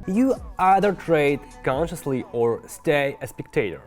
You either trade consciously or stay a spectator.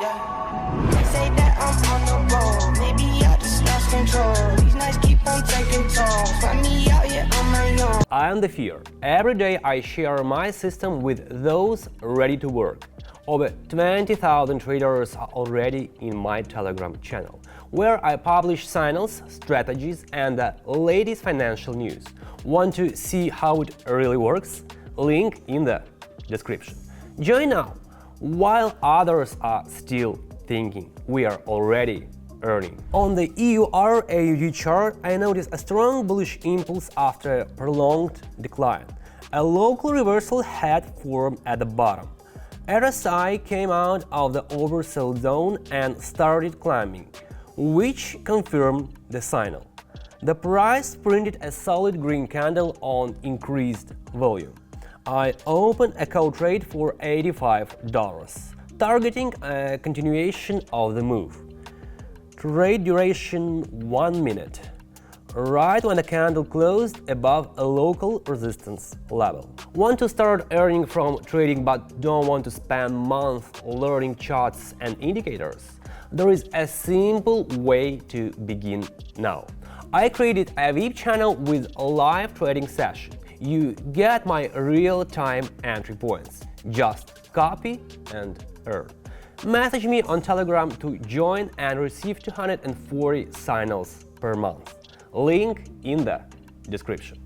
Yeah. They say that I'm on the road. Maybe I just lost control. These nights keep on taking tolls. Find me out here on my own. I am the Fear. Every day I share my system with those ready to work. Over 20,000 traders are already in my Telegram channel, where I publish signals, strategies, and the latest financial news. Want to see how it really works? Link in the description. Join now. While others are still thinking, we are already earning. On the EUR/AUD chart, I noticed a strong bullish impulse after a prolonged decline. A local reversal had formed at the bottom. RSI came out of the oversold zone and started climbing, which confirmed the signal. The price printed a solid green candle on increased volume. I opened a call trade for $85, targeting a continuation of the move. Trade duration 1 minute, right when the candle closed above a local resistance level. Want to start earning from trading but don't want to spend months learning charts and indicators? There is a simple way to begin now. I created a VIP channel with a live trading session. You get my real-time entry points. Just copy and earn. Message me on Telegram to join and receive 240 signals per month. Link in the description.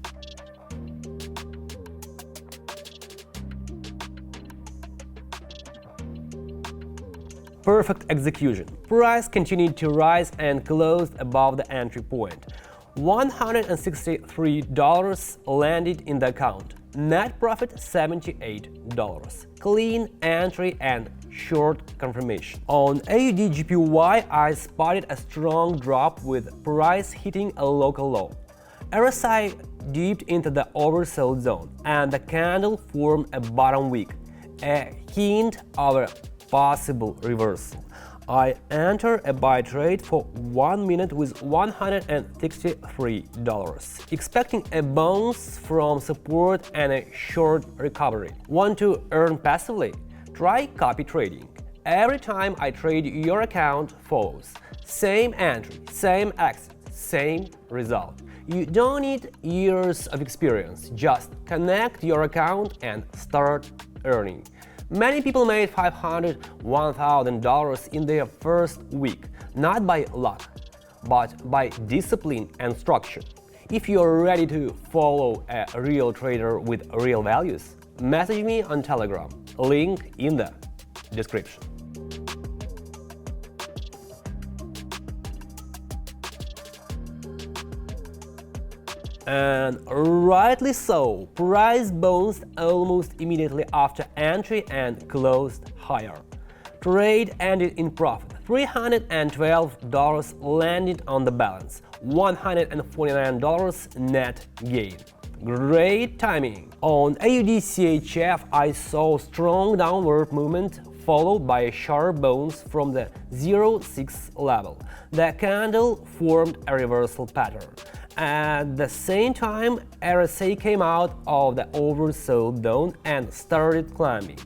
Perfect execution. Price continued to rise and closed above the entry point. $163 landed in the account. Net profit $78. Clean entry and short confirmation. On AUD/JPY, I spotted a strong drop with price hitting a local low. RSI dipped into the oversold zone and the candle formed a bottom wick, a hint of a possible reversal. I enter a buy trade for 1 minute with $163, expecting a bounce from support and a short recovery. Want to earn passively? Try copy trading. Every time I trade, your account follows. Same entry, same exit, same result. You don't need years of experience, just connect your account and start earning. Many people made $500, $1,000 in their first week, not by luck, but by discipline and structure. If you're ready to follow a real trader with real values, message me on Telegram, link in the description. And rightly so, price bounced almost immediately after entry and closed higher. Trade ended in profit. $312 landed on the balance, $149 net gain. Great timing! On AUD/CHF, I saw strong downward movement followed by a sharp bounce from the 0.6 level. The candle formed a reversal pattern. At the same time, RSI came out of the oversold zone and started climbing.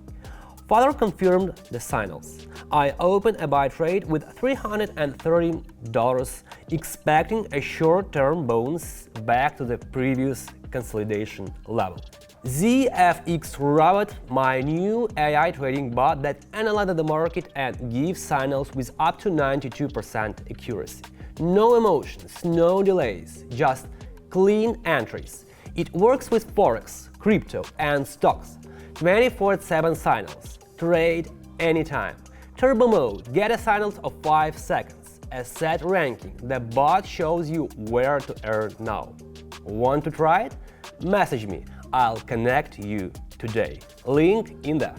Further confirmed the signals. I opened a buy trade with $313, expecting a short-term bounce back to the previous consolidation level. ZFX Robot, my new AI trading bot that analyzes the market and gives signals with up to 92% accuracy. No emotions, no delays, just clean entries. It works with Forex, crypto, and stocks. 24/7 signals. Trade anytime. Turbo mode. Get a signals of 5 seconds. A set ranking. The bot shows you where to earn now. Want to try it? Message me. I'll connect you today. Link in the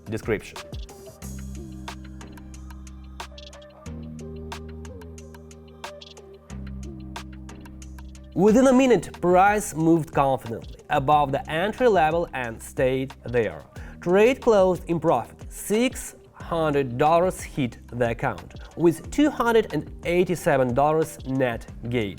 description. Within a minute, price moved confidently above the entry level and stayed there. Trade closed in profit. $600 hit the account, with $287 net gain.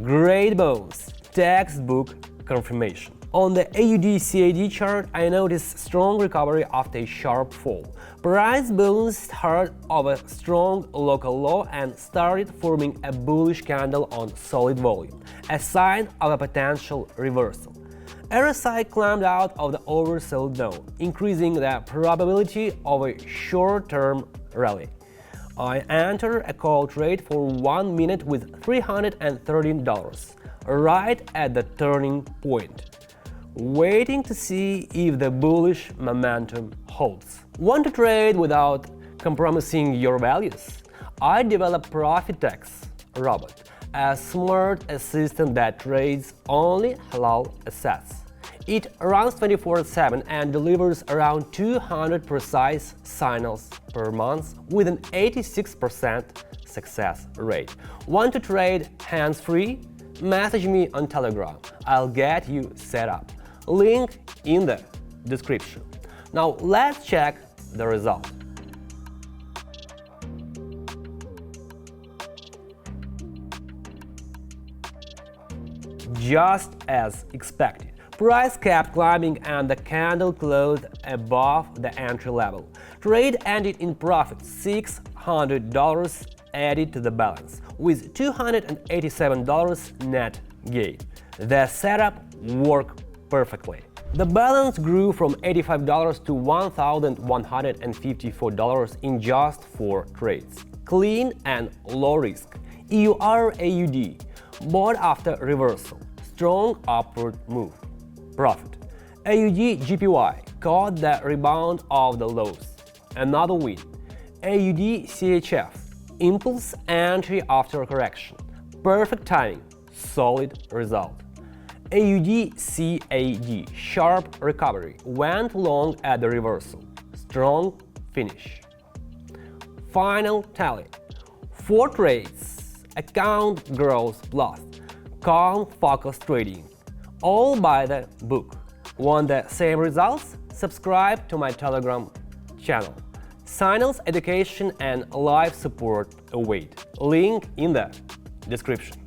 Great bounce, textbook confirmation. On the AUD-CAD chart, I noticed strong recovery after a sharp fall. Price bounced hard over strong local low and started forming a bullish candle on solid volume, a sign of a potential reversal. RSI climbed out of the oversold zone, increasing the probability of a short-term rally. I entered a call trade for 1 minute with $313, right at the turning point, waiting to see if the bullish momentum holds. Want to trade without compromising your values? I developed Profitex Robot, a smart assistant that trades only halal assets. It runs 24/7 and delivers around 200 precise signals per month with an 86% success rate. Want to trade hands-free? Message me on Telegram. I'll get you set up. Link in the description. Now let's check the result. Just as expected, price kept climbing and the candle closed above the entry level. Trade ended in profit, $600 added to the balance, with $287 net gain. The setup worked perfectly. The balance grew from $85 to $1,154 in just 4 trades. Clean and low risk. EUR-AUD bought after reversal. Strong upward move. Profit. AUD-JPY caught the rebound of the lows. Another win. AUD-CHF impulse entry after correction. Perfect timing. Solid result. AUD-CAD sharp recovery, went long at the reversal. Strong finish. Final tally. 4 trades. Account growth plus. Calm focused trading. All by the book. Want the same results? Subscribe to my Telegram channel. Signals education and live support await. Link in the description.